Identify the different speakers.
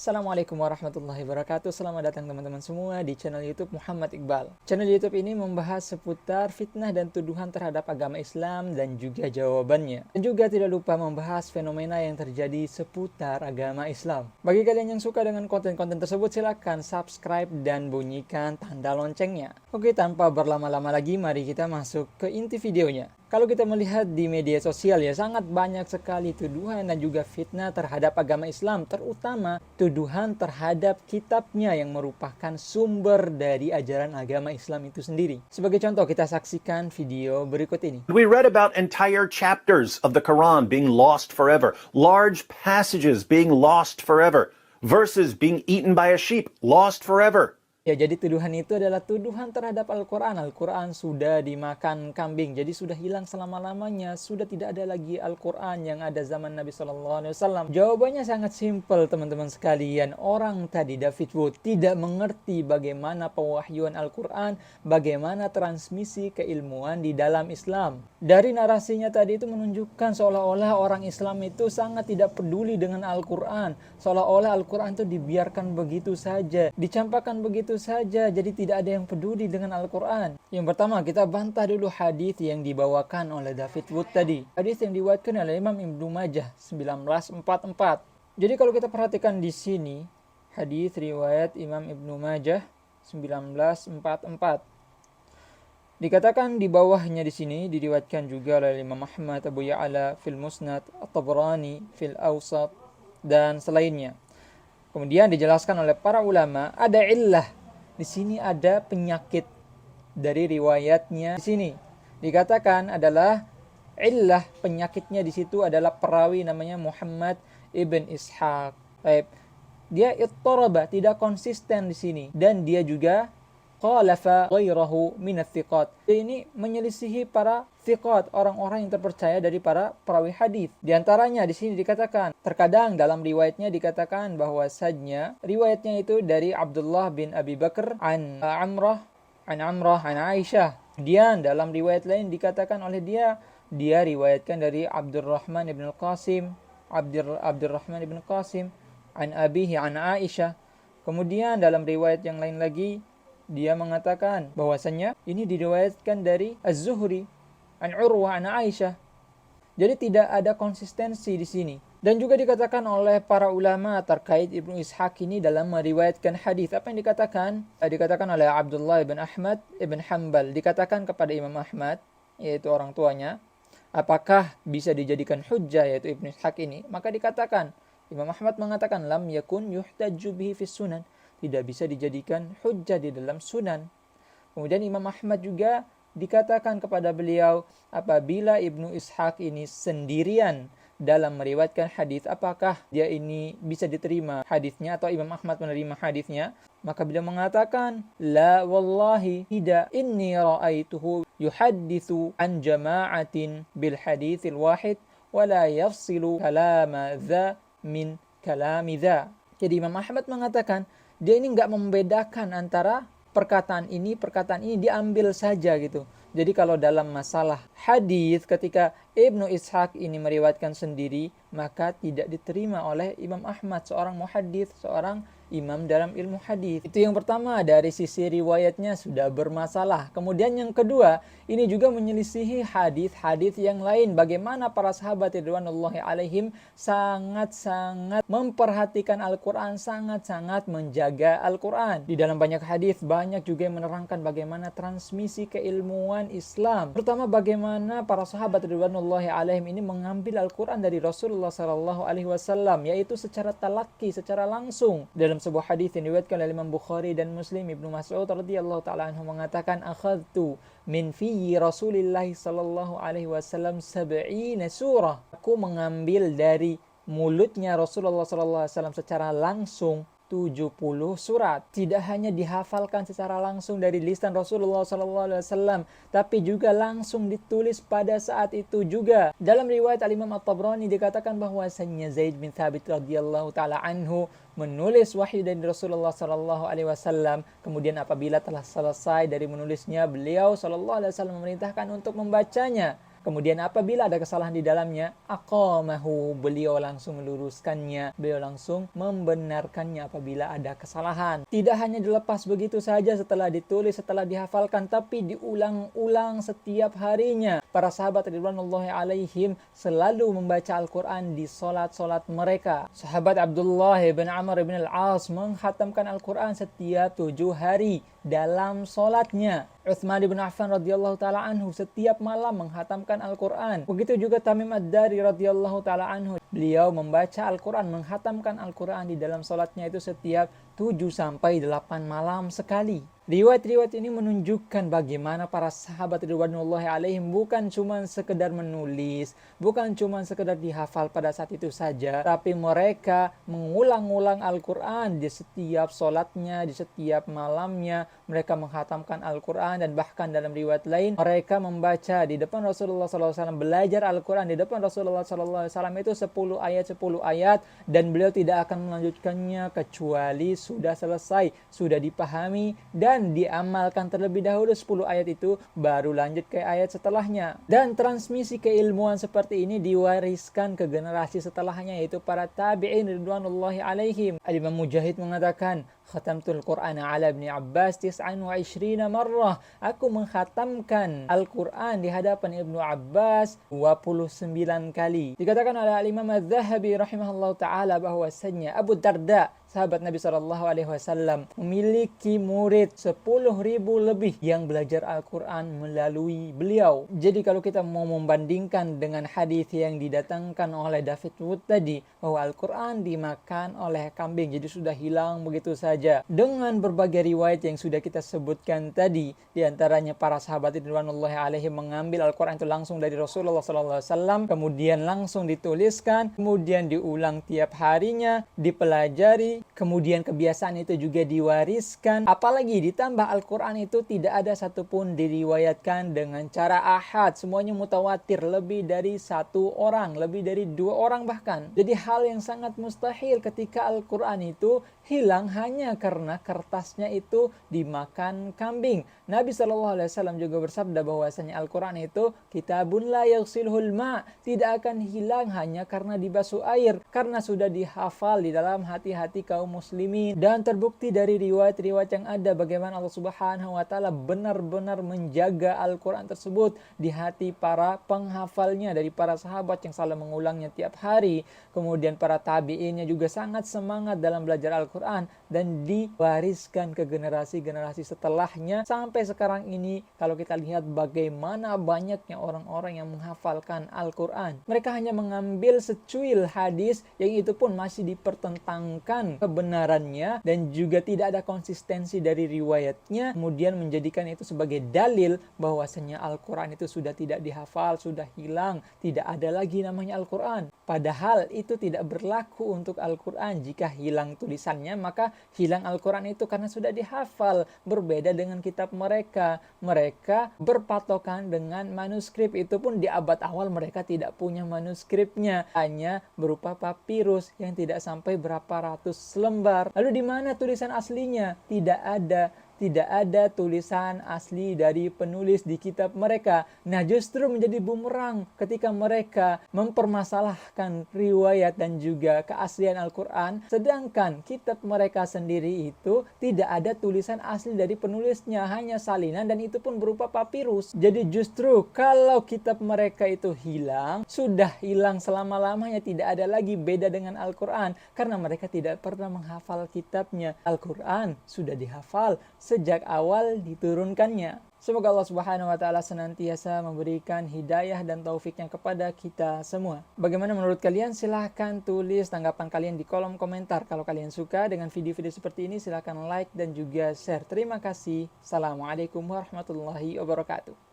Speaker 1: Assalamualaikum warahmatullahi wabarakatuh. Selamat datang teman-teman semua di channel YouTube Muhammad Iqbal. Channel YouTube ini membahas seputar fitnah dan tuduhan terhadap agama Islam dan juga jawabannya. Dan juga tidak lupa membahas fenomena yang terjadi seputar agama Islam. Bagi kalian yang suka dengan konten-konten tersebut, silakan subscribe dan bunyikan tanda loncengnya. Oke, tanpa berlama-lama lagi, mari kita masuk ke inti videonya. Kalau kita melihat di media sosial ya, sangat banyak sekali tuduhan dan juga fitnah terhadap agama Islam, terutama tuduhan terhadap kitabnya yang merupakan sumber dari ajaran agama Islam itu sendiri. Sebagai contoh, kita saksikan video berikut ini.
Speaker 2: We read about entire chapters of the Quran being lost forever, large passages being lost forever, verses being eaten by a sheep, lost forever.
Speaker 1: Ya, jadi tuduhan itu adalah tuduhan terhadap Al-Quran. Al-Quran sudah dimakan kambing, jadi sudah hilang selama-lamanya. Sudah tidak ada lagi Al-Quran yang ada zaman Nabi SAW. Jawabannya sangat simpel, teman-teman sekalian. Orang tadi, David Wood, tidak mengerti bagaimana pewahyuan Al-Quran, bagaimana transmisi keilmuan di dalam Islam. Dari narasinya tadi itu menunjukkan seolah-olah orang Islam itu sangat tidak peduli dengan Al-Quran. Seolah-olah Al-Quran itu dibiarkan begitu saja, dicampakkan begitu saja, jadi tidak ada yang peduli dengan Al-Quran. Yang pertama, kita bantah dulu hadis yang dibawakan oleh David Wood tadi. Hadis yang diriwayatkan oleh Imam Ibnu Majah 1944. Jadi kalau kita perhatikan di sini, hadis riwayat Imam Ibnu Majah 1944. Dikatakan di bawahnya di sini diriwayatkan juga oleh Imam Ahmad, Abu Ya'la fil Musnad, At-Tabrani fil Awsat dan selainnya. Kemudian dijelaskan oleh para ulama, ada illah. Di sini ada penyakit dari riwayatnya. Di sini dikatakan adalah illah, penyakitnya di situ adalah perawi namanya Muhammad ibn Ishaq. Baik. Dia ittaraba, tidak konsisten di sini, dan dia juga khalafa ghairahu min ats-thiqat. Ini menyelisihi para thiqat, orang-orang yang terpercaya dari para perawi hadis. Di antaranya di sini dikatakan, terkadang dalam riwayatnya dikatakan bahwasanya riwayatnya itu dari Abdullah bin Abi Bakar an Amrah an Aisyah. Kemudian dalam riwayat lain dikatakan oleh dia riwayatkan dari Abdurrahman ibn Qasim an abihi an Aisyah. Kemudian dalam riwayat yang lain lagi dia mengatakan bahwasanya ini diriwayatkan dari Az-Zuhri an Urwah an Aisyah. Jadi tidak ada konsistensi di sini. Dan juga dikatakan oleh para ulama terkait Ibnu Ishaq ini dalam meriwayatkan hadis. Apa yang dikatakan? Dikatakan oleh Abdullah ibn Ahmad ibn Hanbal. Dikatakan kepada Imam Ahmad, yaitu orang tuanya, apakah bisa dijadikan hujjah yaitu Ibnu Ishaq ini? Maka dikatakan, Imam Ahmad mengatakan lam yakun yuhtaju bihi fis sunan. Tidak bisa dijadikan hujjah di dalam sunan. Kemudian Imam Ahmad juga dikatakan kepada beliau, apabila Ibnu Ishaq ini sendirian dalam meriwayatkan hadis, apakah dia ini bisa diterima hadisnya atau Imam Ahmad menerima hadisnya? Maka beliau mengatakan, la wallahi tidak, inni ra'aituhu yuhaddithu an jama'atin bil haditsil wahid wa la yafsilu kalama dha min kalami dha. Jadi Imam Ahmad mengatakan, dia ini nggak membedakan antara perkataan ini diambil saja gitu. Jadi kalau dalam masalah hadis, ketika Ibnu Ishaq ini meriwayatkan sendiri, maka tidak diterima oleh Imam Ahmad, seorang muhaddits, seorang imam dalam ilmu hadis. Itu yang pertama, dari sisi riwayatnya sudah bermasalah. Kemudian yang kedua, ini juga menyelisihi hadis-hadis yang lain. Bagaimana para sahabat ridwanullahi alaihim sangat-sangat memperhatikan Al-Quran, sangat-sangat menjaga Al-Quran. Di dalam banyak hadis banyak juga yang menerangkan bagaimana transmisi keilmuan Islam. Terutama bagaimana para sahabat ridwanullahi alaihim ini mengambil Al-Quran dari Rasulullah SAW, yaitu secara talaqi, secara langsung. Dalam sebuah hadis yang diriwayatkan oleh Imam Bukhari dan Muslim, Ibnu Mas'ud radhiyallahu taala anhu mengatakan, akhadtu min fi Rasulillah sallallahu alaihi wasallam 70 surah. Aku mengambil dari mulutnya Rasulullah sallallahu alaihi wasallam secara langsung 70 surat. Tidak hanya dihafalkan secara langsung dari lisan Rasulullah SAW, tapi juga langsung ditulis pada saat itu juga. Dalam riwayat Al-Imam At-Tabrani dikatakan bahwasanya Zaid bin Thabit radhiyallahu taala anhu menulis wahyu dari Rasulullah SAW. Kemudian apabila telah selesai dari menulisnya, beliau SAW memerintahkan untuk membacanya. Kemudian apabila ada kesalahan di dalamnya, aqamahu, beliau langsung meluruskannya, beliau langsung membenarkannya apabila ada kesalahan. Tidak hanya dilepas begitu saja setelah ditulis, setelah dihafalkan, tapi diulang-ulang setiap harinya. Para sahabat ridwanullahi alaihim selalu membaca Al-Quran di solat-solat mereka. Sahabat Abdullah bin Amr bin Al-As menghatamkan Al-Quran setiap 7 hari dalam solatnya. Utsman bin Affan radhiyallahu taala anhu setiap malam menghatamkan Al-Quran. Begitu juga Tamim Ad-Dari radhiyallahu taala anhu. Beliau membaca Al-Quran, menghatamkan Al-Quran di dalam solatnya itu setiap 7 sampai 8 malam sekali. Riwayat-riwayat ini menunjukkan bagaimana para sahabat ridwanullahi alaihim bukan cuma sekedar menulis, bukan cuma sekedar dihafal pada saat itu saja, tapi mereka mengulang-ulang Al-Quran di setiap solatnya, di setiap malamnya. Mereka menghatamkan Al-Quran, dan bahkan dalam riwayat lain mereka membaca di depan Rasulullah SAW, belajar Al-Quran di depan Rasulullah SAW itu 10 ayat, dan beliau tidak akan melanjutkannya kecuali sudah selesai, sudah dipahami dan diamalkan terlebih dahulu 10 ayat itu, baru lanjut ke ayat setelahnya. Dan transmisi keilmuan seperti ini diwariskan ke generasi setelahnya, yaitu para tabi'in ridwanullahi alaihim. Al-Imam Mujahid mengatakan, khatamtul Qur'an ala Ibni Abbas 29 marrah. Aku menghatamkan Al-Quran di hadapan Ibnu Abbas 29 kali. Dikatakan oleh Al-Imam Az-Zahabi rahimahullah ta'ala bahwasanya Abu Darda, sahabat Nabi SAW, memiliki murid 10.000 lebih yang belajar Al-Quran melalui beliau. Jadi kalau kita mau membandingkan dengan hadis yang didatangkan oleh David Wood tadi, bahwa Al-Quran dimakan oleh kambing, jadi sudah hilang begitu saja. Dengan berbagai riwayat yang sudah kita sebutkan tadi, diantaranya para sahabat ridwanullahi alaihim mengambil Al-Quran itu langsung dari Rasulullah SAW, kemudian langsung dituliskan, kemudian diulang tiap harinya, dipelajari, kemudian kebiasaan itu juga diwariskan. Apalagi ditambah Al-Quran itu tidak ada satupun diriwayatkan dengan cara ahad, semuanya mutawatir, lebih dari 1 orang, lebih dari 2 orang bahkan. Jadi hal yang sangat mustahil ketika Al-Quran itu hilang hanya karena kertasnya itu dimakan kambing. Nabi SAW juga bersabda bahwasanya Al-Quran itu kitabun la yaghsilhul ma', tidak akan hilang hanya karena dibasuh air, karena sudah dihafal di dalam hati-hati kaum muslimin. Dan terbukti dari riwayat-riwayat yang ada bagaimana Allah Subhanahu wa taala benar-benar menjaga Al-Quran tersebut di hati para penghafalnya, dari para sahabat yang selalu mengulangnya tiap hari. Kemudian para tabi'innya juga sangat semangat dalam belajar Al-Quran, dan diwariskan ke generasi-generasi setelahnya sampai sekarang ini. Kalau kita lihat bagaimana banyaknya orang-orang yang menghafalkan Al-Quran, mereka hanya mengambil secuil hadis yang itu pun masih dipertentangkan kebenarannya dan juga tidak ada konsistensi dari riwayatnya, kemudian menjadikan itu sebagai dalil bahwasanya Al-Quran itu sudah tidak dihafal, sudah hilang, tidak ada lagi namanya Al-Quran. Padahal itu tidak berlaku untuk Al-Quran. Jika hilang tulisannya, maka hilang Al-Quran itu karena sudah dihafal. Berbeda dengan kitab mereka. Mereka berpatokan dengan manuskrip. Itu pun di abad awal mereka tidak punya manuskripnya. Hanya berupa papirus yang tidak sampai berapa ratus lembar. Lalu di mana tulisan aslinya? Tidak ada. Tidak ada tulisan asli dari penulis di kitab mereka. Nah, justru menjadi bumerang ketika mereka mempermasalahkan riwayat dan juga keaslian Al-Quran, sedangkan kitab mereka sendiri itu tidak ada tulisan asli dari penulisnya, hanya salinan, dan itu pun berupa papirus. Jadi justru kalau kitab mereka itu hilang, sudah hilang selama-lamanya, tidak ada lagi beda dengan Al-Quran, karena mereka tidak pernah menghafal kitabnya. Al-Quran sudah dihafal sejak awal diturunkannya. Semoga Allah Subhanahu wa taala senantiasa memberikan hidayah dan taufiknya kepada kita semua. Bagaimana menurut kalian? Silahkan tulis tanggapan kalian di kolom komentar. Kalau kalian suka dengan video-video seperti ini, silahkan like dan juga share. Terima kasih. Assalamualaikum warahmatullahi wabarakatuh.